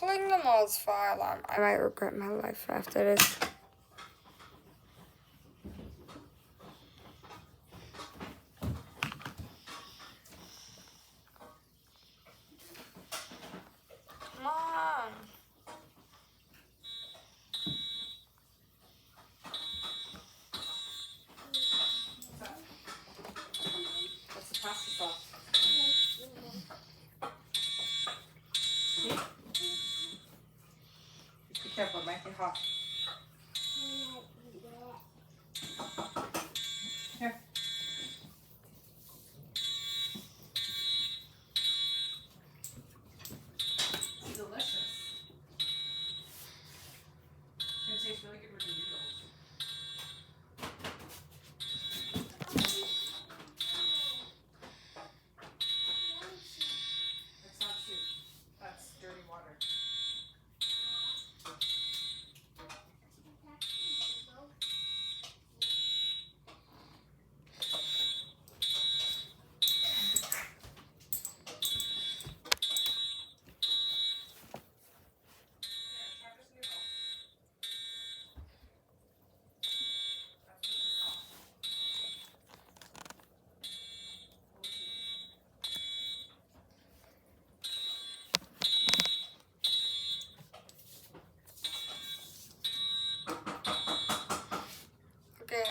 pulling the Moz file alarm. I might regret my life after this. Come on. What's the pasta sauce? See? Be careful, it might be hot. Here. It's delicious. It's gonna taste really good with the noodles. It's not soup. That's dirty water. Okay.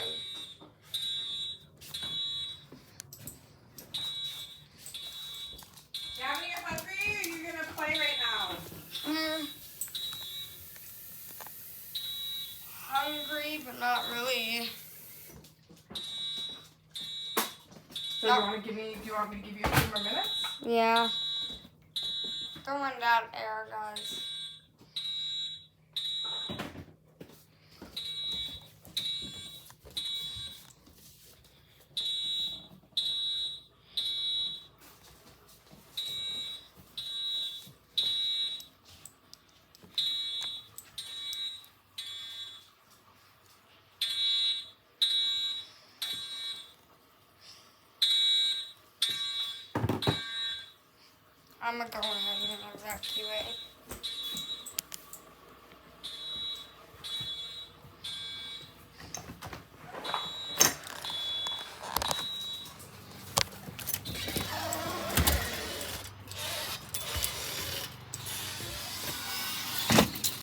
Gabby, you hungry or are you gonna play right now? Hungry, but not really. So do you want me to give you a few more minutes? Yeah. Throwing that air, guys. I'm gonna go ahead and evacuate.